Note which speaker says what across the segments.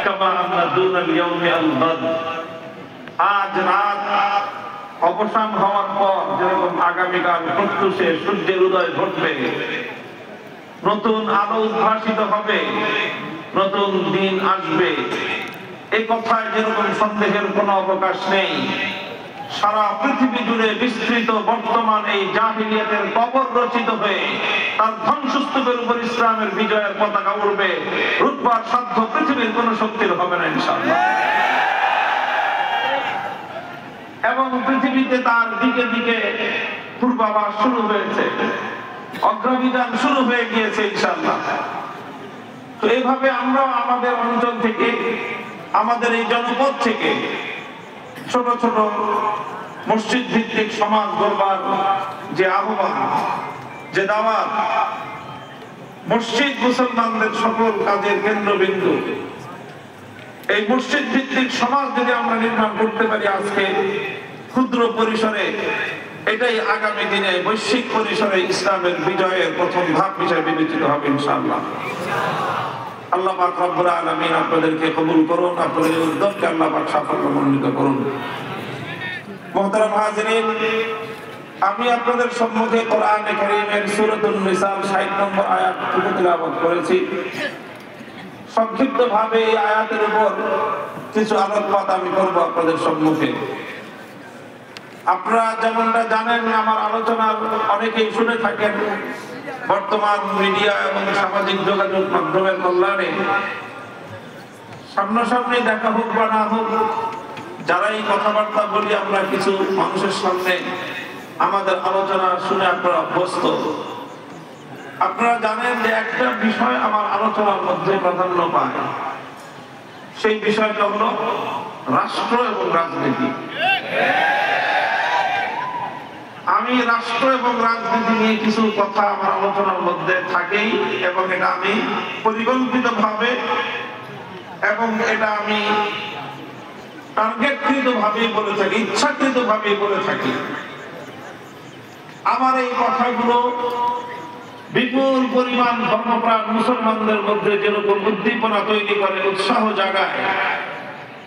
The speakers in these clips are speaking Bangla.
Speaker 1: কামা আন্না দুনাল ইয়াউমি আল গাদ। আজ রাত অবসান হওয়ার পর যেরকম আগামীকাল প্রত্যুষে সূর্যের উদয় ঘটবে, নতুন আলো উদ্ভাসিত হবে, নতুন দিন আসবে, এই কথায় যেরকম সন্দেহের কোনো অবকাশ নেই। সারা পৃথিবী জুড়ে বিস্তৃত বর্তমান এই জাহিলিয়াতের কবর রচিত হয়ে তার ধ্বংসস্তূপের উপর ইসলামের বিজয়ের পতাকা উড়বে। রুখবার সাধ্য পৃথিবীর কোন শক্তির হবে না ইনশাআল্লাহ। এবং পৃথিবীতে তার দিকে দিকে পূর্বাভাস শুরু হয়েছে, অগ্রবিধান শুরু হয়ে গিয়েছে ইনশাআল্লাহ। তো এইভাবে আমরা আমাদের অঞ্চল থেকে, আমাদের এই জনপদ থেকে ছোট ছোট মসজিদ ভিত্তিক সমাজ গড়বার যে আহ্বান, যে দাওয়াত, মসজিদ মুসলমানদের সকল কাজের কেন্দ্রবিন্দু, এই মসজিদ ভিত্তিক সমাজ যদি আমরা নির্মাণ করতে পারি আজকে ক্ষুদ্র পরিসরে, এটাই আগামী দিনে বৈশ্বিক পরিসরে ইসলামের বিজয়ের প্রথম ধাপ হিসেবে বিবেচিত হবে ইনশাআল্লাহ। আল্লাহ পাক রব্বুল আলামিন আপনাদেরকে কবুল করুন, আপনাদের উদ্যোগকে আল্লাহ পাক সাফল্যমণ্ডিত করুন। মুহতারাম হাজিরিন, আমি আপনাদের সম্মুখে কোরআনে কারীমের সূরাতুন নিসার ৬০ নম্বর আয়াত তিলাওয়াত করেছি। সংক্ষিপ্তভাবে এই আয়াতের উপর কিছু আলোকপাত আমি করব আপনাদের সম্মুখে। আপনারা যেমনটা জানেন, আমার আলোচনা অনেকেই শুনে থাকেন। বর্তমান মিডিয়া এবং সামাজিক যোগাযোগ মাধ্যমের কল্যাণে সামনাসামনি দেখা হোক বা না হোক, যারাই কথাবার্তা বলি আমরা কিছু মানুষের সামনে আমাদের আলোচনা শুনে আপনারা অভ্যস্ত। আপনারা জানেন যে একটা বিষয় আমার আলোচনার মধ্যে প্রাধান্য পায়, সেই বিষয়টা হলো রাষ্ট্র এবং রাজনীতি। আমি রাষ্ট্র এবং রাজনীতি নিয়ে কিছু কথা আমার আলোচনার মধ্যে থাকেই, এবং এটা আমি পরিকল্পিতভাবে এবং এটা আমি টার্গেটকৃতভাবে বলে থাকি, ইচ্ছাকৃতভাবে বলে থাকি। আমার এই কথাগুলো বিপুল পরিমাণ ধর্মপ্রাণ মুসলমানদের মধ্যে যেরকম উদ্দীপনা তৈরি করে, উৎসাহ জাগায়,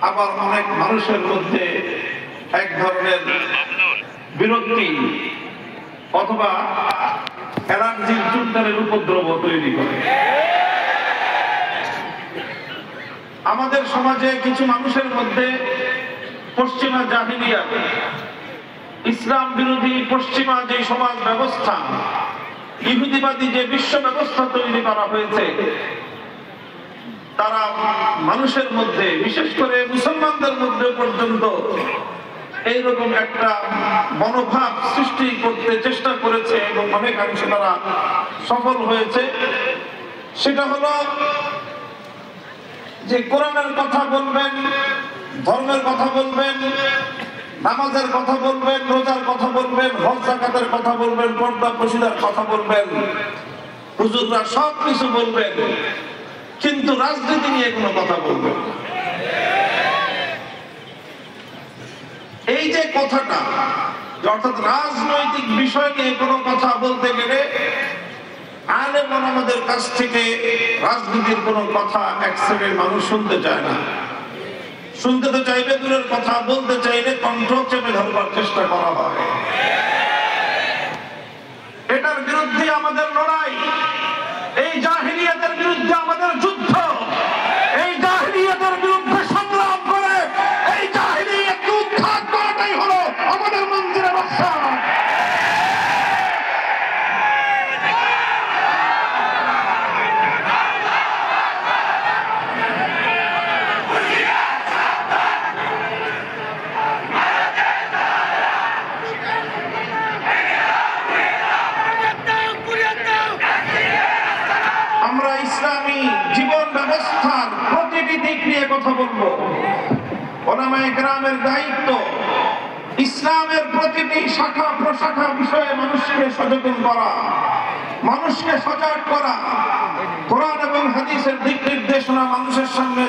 Speaker 1: আবার অনেক মানুষের মধ্যে এক ধরনের বিরক্তি অথবা অ্যালার্জির চুলকানের উপদ্রব তৈরি করে। আমাদের সমাজে কিছু মানুষের মধ্যে পশ্চিমা জাহিলিয়াত, ইসলাম বিরোধী পশ্চিমা যে সমাজ ব্যবস্থা, ইহুদিবাদী যে বিশ্ব ব্যবস্থা তৈরি করা হয়েছে, তারা মানুষের মধ্যে, বিশেষ করে মুসলমানদের মধ্যে পর্যন্ত এইরকম একটা মনোভাব সৃষ্টি করতে চেষ্টা করেছে এবং অনেকাংশে তারা সফল হয়েছে। সেটা হলো যে কোরআনের কথা বলবেন, ধর্মের কথা বলবেন, নামাজের কথা বলবেন, রোজার কথা বলবেন, হজ যাকাতের কথা বলবেন, পর্দা প্রশিদার কথা বলবেন, হুজুররা সব কিছু বলবেন, কিন্তু রাজনীতি নিয়ে কোনো কথা বলবেন না। এই যে কথাটা, অর্থাৎ রাজনৈতিক বিষয় নিয়ে কোনো কথা বলতে গেলে আলেম ওলামাদের কাছ থেকে রাজনীতির কোনো কথা এক শ্রেণীর মানুষ শুনতে চায় না। শুনতে তো চাইবে দূরের কথা, বলতে চাইলে কণ্ঠ চেপে ধরবার চেষ্টা করা হয়। এটার বিরুদ্ধে আমাদের লড়াই, এই জাহিলিয়াতের বিরুদ্ধে আমাদের যুদ্ধ, এই জাহিলিয়াতের বিরুদ্ধে সংগ্রাম করে এই জাহিলিয়াতকে উদ্ধার করাটাই হলো আমাদের মন্দিরের রক্ষা। আমরা ইসলামী জীবন ব্যবস্থার প্রতিটি দিক নিয়ে কথা বলবো। ওলামায়ে কেরামের দায়িত্ব ইসলামের প্রতিটি শাখা প্রশাখা বিষয়ে মানুষকে সচেতন করা, মানুষকে সজাগ করা, কোরআন এবং হাদিসের দিক নির্দেশনা মানুষের সামনে